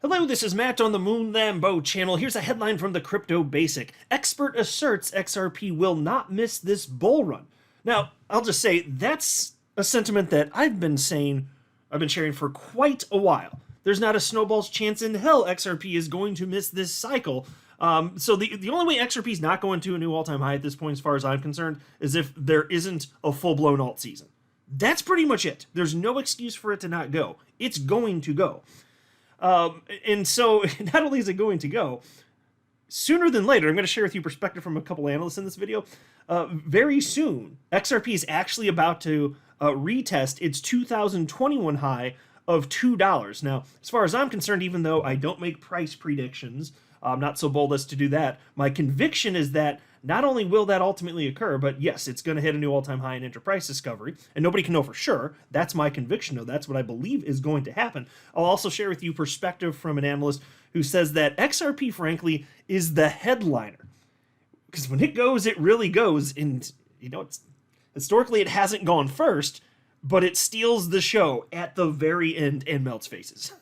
Hello, this is Matt on the Moon Lambo channel. Here's a headline from the Crypto Basic. Expert asserts XRP will not miss this bull run. Now, I'll just say that's a sentiment that I've been sharing for quite a while. There's not a snowball's chance in hell XRP is going to miss this cycle. So the only way XRP is not going to a new all-time high at this point, as far as I'm concerned, is if there isn't a full-blown alt season. That's pretty much it. There's no excuse for it to not go. It's going to go. And so not only is it going to go, sooner than later, I'm going to share with you perspective from a couple analysts in this video. Very soon, XRP is actually about to retest its 2021 high of $2. Now, as far as I'm concerned, even though I don't make price predictions, I'm not so bold as to do that, my conviction is that not only will that ultimately occur, but yes, it's going to hit a new all-time high in enterprise discovery, and nobody can know for sure. That's my conviction, though. That's what I believe is going to happen. I'll also share with you perspective from an analyst who says that XRP, frankly, is the headliner. Because when it goes, it really goes, and, historically it hasn't gone first, but it steals the show at the very end and melts faces.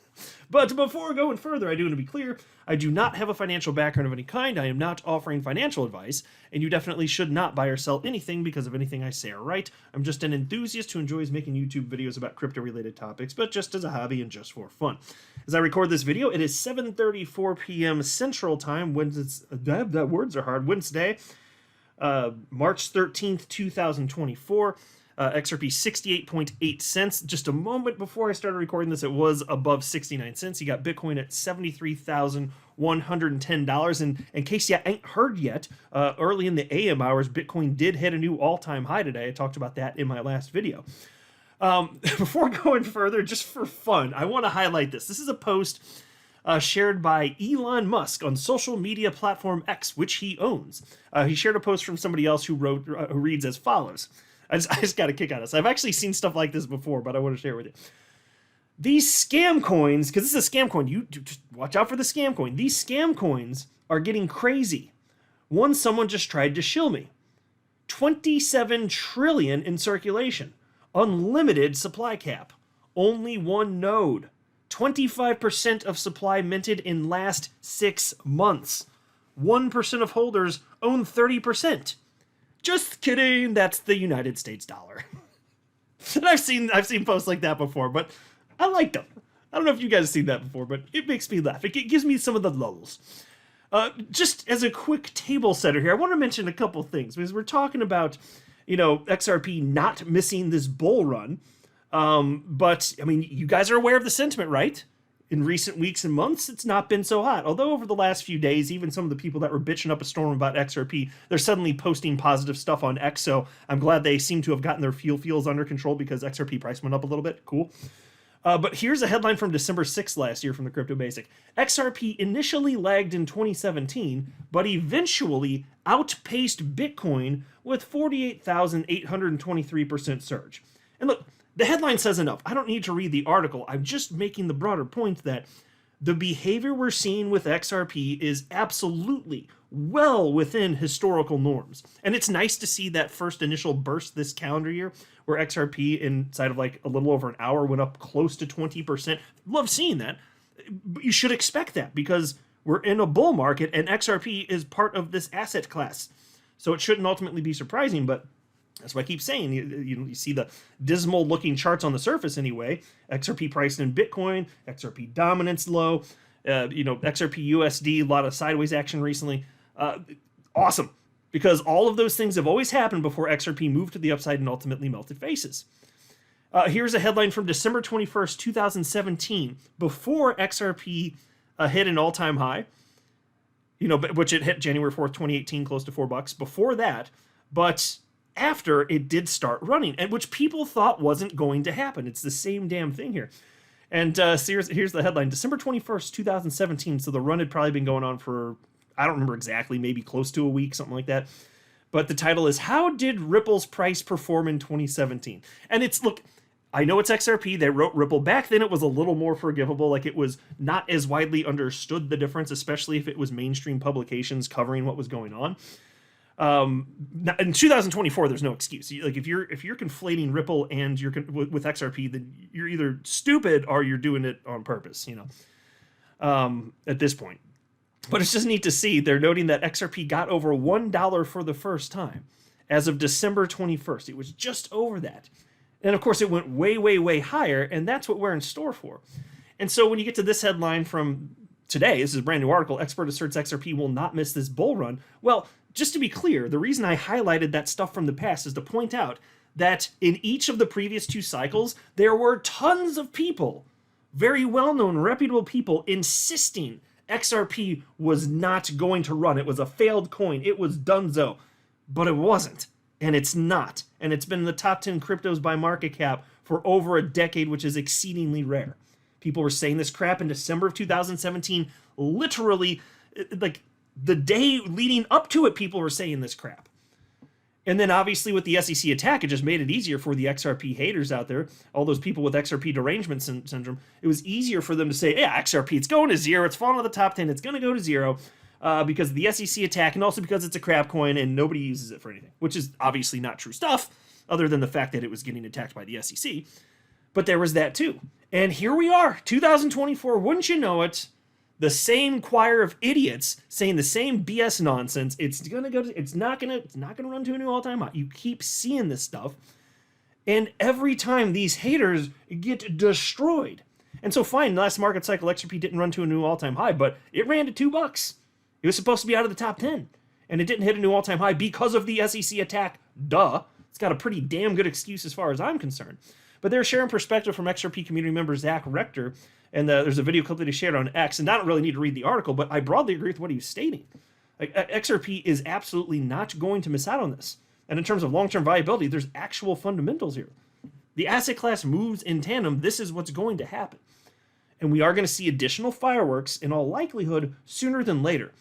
But before going further, I do want to be clear, I do not have a financial background of any kind. I am not offering financial advice, and you definitely should not buy or sell anything because of anything I say or write. I'm just an enthusiast who enjoys making YouTube videos about crypto-related topics, but just as a hobby and just for fun. As I record this video, it is 7:34 p.m. Central Time, words are hard, Wednesday, March 13th, 2024. XRP 68.8 cents. Just a moment before I started recording this, it was above 69 cents. You got Bitcoin at $73,110. And in case you ain't heard yet, early in the AM hours, Bitcoin did hit a new all-time high today. I talked about that in my last video. Before going further, just for fun, I want to highlight this. This is a post shared by Elon Musk on social media platform X, which he owns. He shared a post from somebody else who reads as follows. I just got a kick out of this. I've actually seen stuff like this before, but I want to share it with you. These scam coins, because this is a scam coin, you just watch out for the scam coin. These scam coins are getting crazy. Someone just tried to shill me. 27 trillion in circulation. Unlimited supply cap. Only one node. 25% of supply minted in last 6 months. 1% of holders own 30%. Just kidding, that's the United States dollar. And I've seen posts like that before, but I like them. I don't know if you guys have seen that before, but it makes me laugh. It gives me some of the lulls. Just as a quick table setter here, I want to mention a couple things, because we're talking about, XRP not missing this bull run. But, I mean, you guys are aware of the sentiment, right? In recent weeks and months, it's not been so hot. Although over the last few days, even some of the people that were bitching up a storm about XRP, they're suddenly posting positive stuff on X, so I'm glad they seem to have gotten their feels under control because XRP price went up a little bit. Cool. But here's a headline from December 6th last year from the Crypto Basic. XRP initially lagged in 2017, but eventually outpaced Bitcoin with 48,823% surge. And look, the headline says enough. I don't need to read the article. I'm just making the broader point that the behavior we're seeing with XRP is absolutely well within historical norms. And it's nice to see that first initial burst this calendar year where XRP inside of like a little over an hour went up close to 20%. Love seeing that. But you should expect that because we're in a bull market and XRP is part of this asset class. So it shouldn't ultimately be surprising, but that's what I keep saying. You see the dismal looking charts on the surface anyway. XRP priced in Bitcoin, XRP dominance low, XRP USD, a lot of sideways action recently. Awesome. Because all of those things have always happened before XRP moved to the upside and ultimately melted faces. Here's a headline from December 21st, 2017. Before XRP hit an all-time high, which it hit January 4th, 2018, close to $4. Before that, but after it did start running, and which people thought wasn't going to happen. It's the same damn thing here. And so here's the headline. December 21st, 2017. So the run had probably been going on for, I don't remember exactly, maybe close to a week, something like that. But the title is, How Did Ripple's Price Perform in 2017? And look, I know it's XRP. They wrote Ripple. Back then it was a little more forgivable. Like it was not as widely understood, the difference, especially if it was mainstream publications covering what was going on. In 2024, there's no excuse. Like if you're conflating Ripple and with XRP, then you're either stupid or you're doing it on purpose. at this point. But it's just neat to see. They're noting that XRP got over $1 for the first time as of December 21st. It was just over that. And of course, it went way, way, way higher, and that's what we're in store for. And so when you get to this headline from today, this is a brand new article, expert asserts XRP will not miss this bull run. Well, just to be clear, the reason I highlighted that stuff from the past is to point out that in each of the previous 2 cycles, there were tons of people, very well-known, reputable people, insisting XRP was not going to run. It was a failed coin. It was donezo. But it wasn't. And it's not. And it's been in the top 10 cryptos by market cap for over a decade, which is exceedingly rare. People were saying this crap in December of 2017. Literally, like the day leading up to it, people were saying this crap. And then obviously with the SEC attack, it just made it easier for the XRP haters out there, all those people with XRP Derangement Syndrome. It was easier for them to say, yeah, XRP, it's going to zero. It's falling to the top 10. It's going to go to zero because of the SEC attack and also because it's a crap coin and nobody uses it for anything, which is obviously not true stuff other than the fact that it was getting attacked by the SEC. But there was that too. And here we are, 2024, wouldn't you know it? The same choir of idiots saying the same BS nonsense. It's not gonna run to a new all-time high. You keep seeing this stuff, and every time these haters get destroyed. And so fine, last market cycle XRP didn't run to a new all-time high, but it ran to $2. It was supposed to be out of the top 10, and it didn't hit a new all-time high because of the SEC attack. Duh. It's got a pretty damn good excuse as far as I'm concerned. But they're sharing perspective from XRP community member Zach Rector, and there's a video clip that he shared on X, and I don't really need to read the article, but I broadly agree with what he was stating. Like, XRP is absolutely not going to miss out on this. And in terms of long-term viability, there's actual fundamentals here. The asset class moves in tandem. This is what's going to happen. And we are going to see additional fireworks, in all likelihood, sooner than later.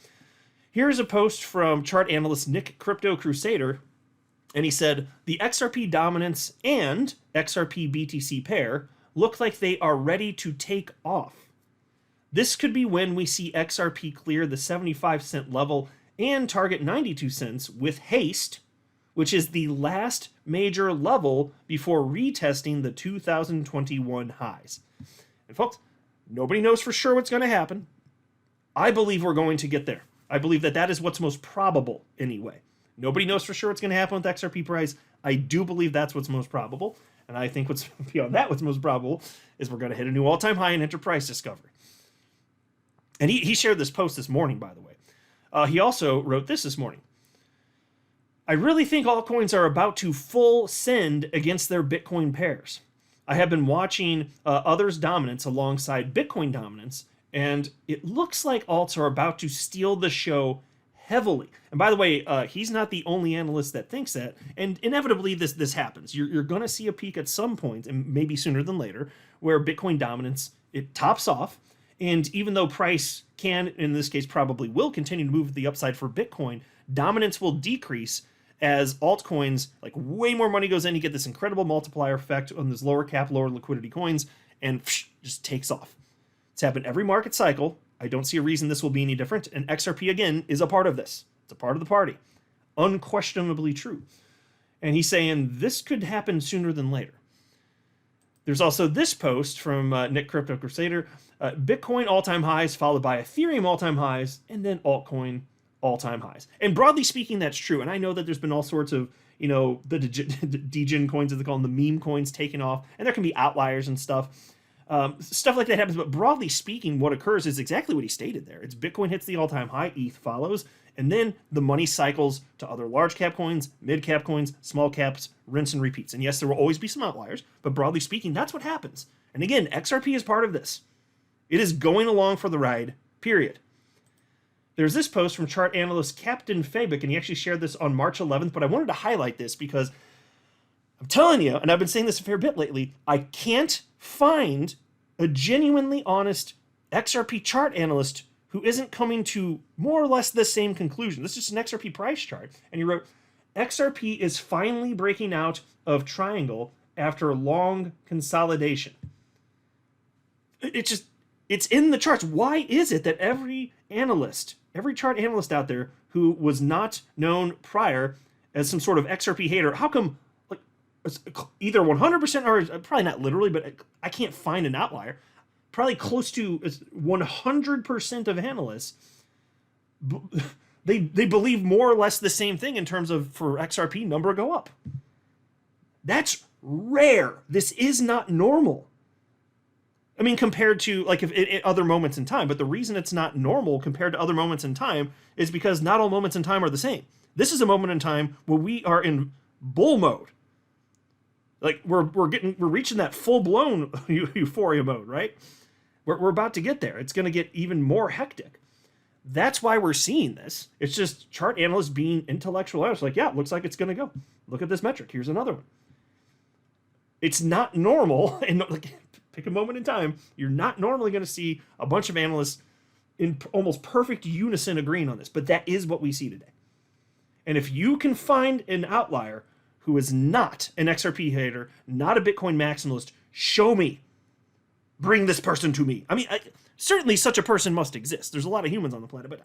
Here's a post from chart analyst Nick Crypto Crusader, and he said, the XRP Dominance and XRP BTC pair look like they are ready to take off. This could be when we see XRP clear the 75-cent level and target 92 cents with haste, which is the last major level before retesting the 2021 highs. And folks, nobody knows for sure what's going to happen. I believe we're going to get there. I believe that is what's most probable anyway. Nobody knows for sure what's going to happen with XRP price. I do believe that's what's most probable. And I think what's beyond that, what's most probable, is we're going to hit a new all-time high in enterprise discovery. And he shared this post this morning, by the way. He also wrote this morning. I really think altcoins are about to full send against their Bitcoin pairs. I have been watching others' dominance alongside Bitcoin dominance, and it looks like alts are about to steal the show heavily. And by the way, he's not the only analyst that thinks that, and inevitably this happens. You're going to see a peak at some point, and maybe sooner than later, where Bitcoin dominance, it tops off, and even though price can, in this case probably will, continue to move to the upside for Bitcoin, dominance will decrease as altcoins, like way more money goes in, you get this incredible multiplier effect on those lower cap, lower liquidity coins, and just takes off. It's happened every market cycle. I don't see a reason this will be any different, and XRP, again, is a part of this. It's a part of the party. Unquestionably true. And he's saying this could happen sooner than later. There's also this post from Nick Crypto Crusader. Bitcoin all-time highs, followed by Ethereum all-time highs, and then altcoin all-time highs. And broadly speaking, that's true. And I know that there's been all sorts of, the degen coins, as they call them, the meme coins taking off, and there can be outliers and stuff. Stuff like that happens, but broadly speaking, what occurs is exactly what he stated there. It's Bitcoin hits the all-time high, ETH follows, and then the money cycles to other large cap coins, mid cap coins, small caps, rinse and repeats. And yes, there will always be some outliers, but broadly speaking, that's what happens. And again, XRP is part of this. It is going along for the ride, period. There's this post from chart analyst Captain Fabic, and he actually shared this on March 11th, but I wanted to highlight this because I'm telling you, and I've been saying this a fair bit lately, I can't find a genuinely honest XRP chart analyst who isn't coming to more or less the same conclusion. This is just an XRP price chart. And he wrote, XRP is finally breaking out of triangle after long consolidation. It's in the charts. Why is it that every chart analyst out there who was not known prior as some sort of XRP hater, how come either 100% or probably not literally, but I can't find an outlier. probably close to 100% of analysts, they believe more or less the same thing in terms of for XRP number go up. That's rare. This is not normal. I mean, compared to like if at other moments in time, but the reason it's not normal compared to other moments in time is because not all moments in time are the same. This is a moment in time where we are in bull mode. Like we're reaching that full blown euphoria mode, right? We're about to get there. It's going to get even more hectic. That's why we're seeing this. It's just chart analysts being intellectual analysts. Like, yeah, it looks like it's going to go. Look at this metric. Here's another one. It's not normal, and like, pick a moment in time. You're not normally going to see a bunch of analysts in almost perfect unison agreeing on this, but that is what we see today. And if you can find an outlier who is not an XRP hater, not a Bitcoin maximalist, show me. Bring this person to me. I mean, certainly such a person must exist. There's a lot of humans on the planet, but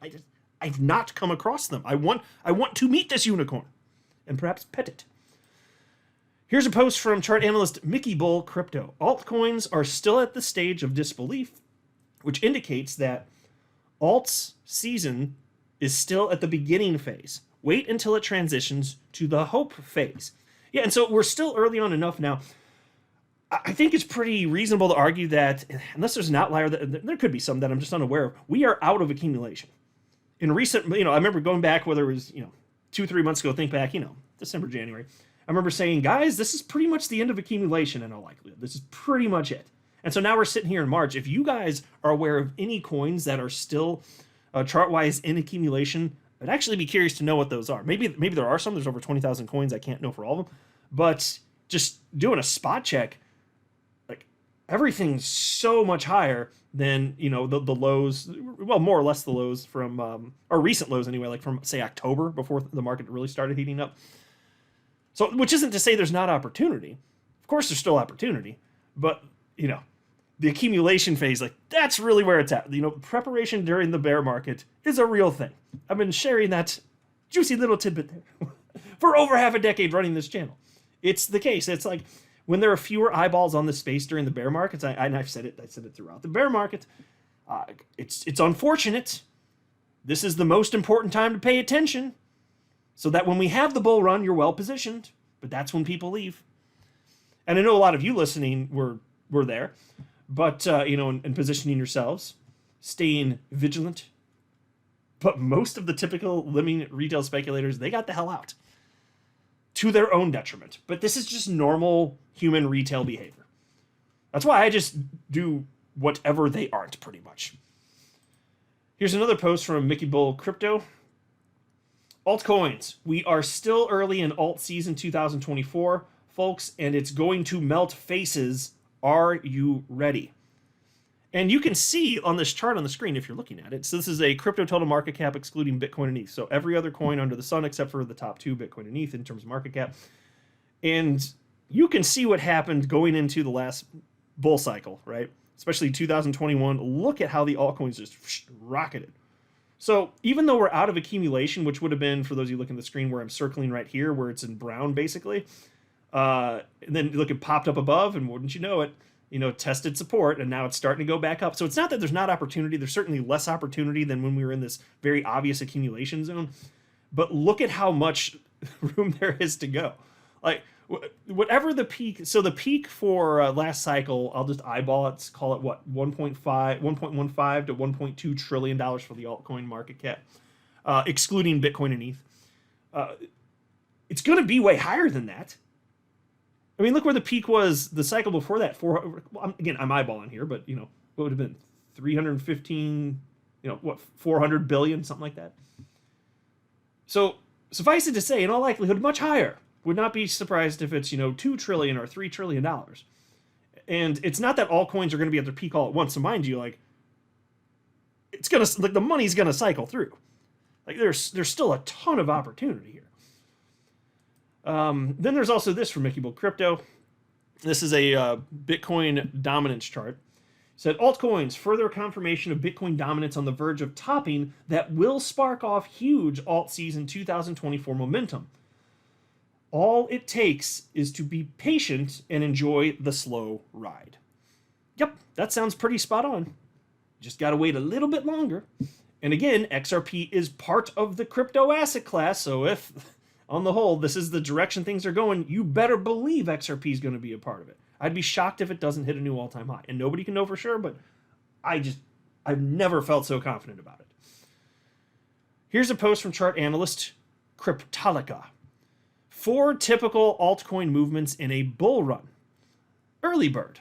I've not come across them. I want to meet this unicorn and perhaps pet it. Here's a post from chart analyst Mickey Bull Crypto. Altcoins are still at the stage of disbelief, which indicates that alt's season is still at the beginning phase. Wait until it transitions to the hope phase. Yeah, and so we're still early on enough now. I think it's pretty reasonable to argue that, unless there's an outlier, that there could be some that I'm just unaware of, we are out of accumulation. In recent, I remember going back, whether it was, 2-3 months ago, think back, December, January. I remember saying, guys, this is pretty much the end of accumulation in all likelihood. This is pretty much it. And so now we're sitting here in March. If you guys are aware of any coins that are still chart-wise in accumulation, I'd actually be curious to know what those are. Maybe there are some. There's over 20,000 coins. I can't know for all of them. But just doing a spot check, like everything's so much higher than, the lows, well, more or less the lows from, or recent lows anyway, like from, say, October, before the market really started heating up. So, which isn't to say there's not opportunity. Of course, there's still opportunity. But, the accumulation phase, like, that's really where it's at. Preparation during the bear market is a real thing. I've been sharing that juicy little tidbit there for over half a decade running this channel. It's the case. It's like when there are fewer eyeballs on the space during the bear markets, I've said it throughout the bear market. It's unfortunate. This is the most important time to pay attention so that when we have the bull run, you're well positioned. But that's when people leave. And I know a lot of you listening were there. But, and positioning yourselves, staying vigilant. But most of the typical living retail speculators, they got the hell out. To their own detriment. But this is just normal human retail behavior. That's why I just do whatever they aren't, pretty much. Here's another post from Mickey Bull Crypto. Altcoins. We are still early in alt season 2024, folks, and it's going to melt faces. Are you ready? And you can see on this chart on the screen if you're looking at it. So this is a crypto total market cap excluding Bitcoin and ETH. So every other coin under the sun except for the top two, Bitcoin and ETH, in terms of market cap. And you can see what happened going into the last bull cycle, right? Especially 2021. Look at how the altcoins just rocketed. So even though we're out of accumulation, which would have been, for those of you looking at the screen where I'm circling right here, where it's in brown basically, and then look, it popped up above, and wouldn't you know it, tested support, and now it's starting to go back up. So it's not that there's not opportunity. There's certainly less opportunity than when we were in this very obvious accumulation zone. But look at how much room there is to go. Like, whatever the peak, so the peak for last cycle, I'll just eyeball it, call it what, 1.15 to $1.2 trillion for the altcoin market cap, excluding Bitcoin and ETH. It's going to be way higher than that. I mean, look where the peak was the cycle before that. Again, I'm eyeballing here, but, what would have been 315, 400 billion, something like that. So suffice it to say, in all likelihood, much higher. Would not be surprised if it's, $2 trillion or $3 trillion. And it's not that all coins are going to be at their peak all at once. So mind you, it's going to, the money's going to cycle through. There's still a ton of opportunity here. Then there's also this from Mickey Bull Crypto. This is a Bitcoin dominance chart. It said, altcoins, further confirmation of Bitcoin dominance on the verge of topping that will spark off huge alt season 2024 momentum. All it takes is to be patient and enjoy the slow ride. Yep, that sounds pretty spot on. Just got to wait a little bit longer. And again, XRP is part of the crypto asset class, so if, on the whole, this is the direction things are going, you better believe XRP is going to be a part of it. I'd be shocked if it doesn't hit a new all-time high. And nobody can know for sure, but I've never felt so confident about it. Here's a post from chart analyst Cryptolica. 4 typical altcoin movements in a bull run. Early bird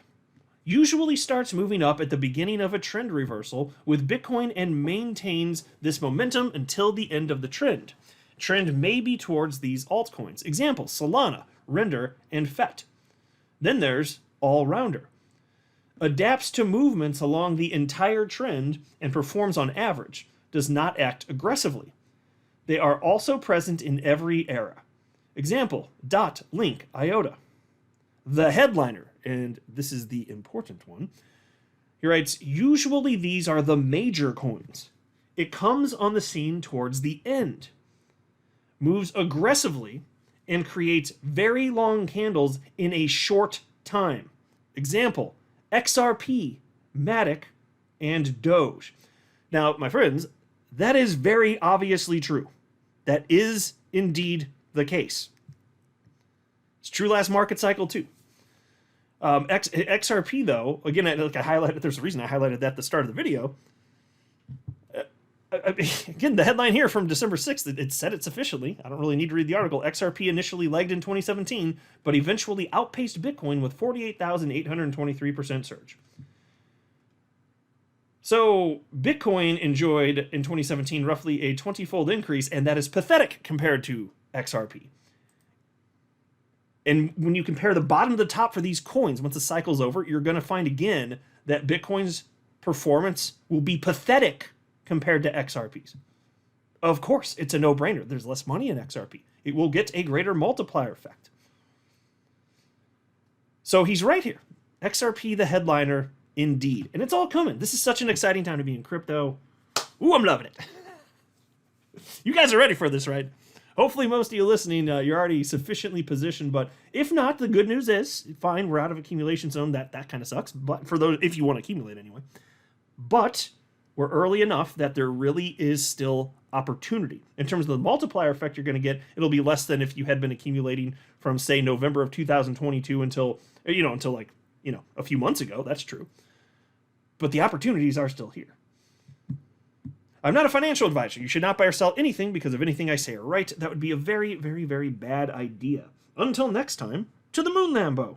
usually starts moving up at the beginning of a trend reversal with Bitcoin and maintains this momentum until the end of the trend. Trend may be towards these altcoins. Examples, Solana, Render, and FET. Then there's All-Rounder. Adapts to movements along the entire trend and performs on average. Does not act aggressively. They are also present in every era. Example, DOT, Link, IOTA. The headliner, and this is the important one, he writes, usually these are the major coins. It comes on the scene towards the end, moves aggressively, and creates very long candles in a short time. Example, XRP, Matic, and Doge. Now, my friends, that is very obviously true. That is indeed the case. It's true last market cycle too. XRP though, again, I highlighted. There's a reason I highlighted that at the start of the video. Again, the headline here from December 6th, it said it sufficiently. I don't really need to read the article. XRP initially lagged in 2017, but eventually outpaced Bitcoin with 48,823% surge. So Bitcoin enjoyed in 2017 roughly a 20-fold increase, and that is pathetic compared to XRP. And when you compare the bottom to the top for these coins, once the cycle's over, you're going to find again that Bitcoin's performance will be pathetic compared to XRP's. Of course, it's a no-brainer. There's less money in XRP. It will get a greater multiplier effect. So he's right here. XRP, the headliner, indeed. And it's all coming. This is such an exciting time to be in crypto. Ooh, I'm loving it. You guys are ready for this, right? Hopefully most of you listening, you're already sufficiently positioned, but if not, the good news is, fine, we're out of accumulation zone. That kind of sucks, but for those, if you want to accumulate anyway. But we're early enough that there really is still opportunity. In terms of the multiplier effect you're going to get, it'll be less than if you had been accumulating from, say, November of 2022 until a few months ago. That's true. But the opportunities are still here. I'm not a financial advisor. You should not buy or sell anything because of anything I say or write. That would be a very, very, very bad idea. Until next time, to the moon, Lambo.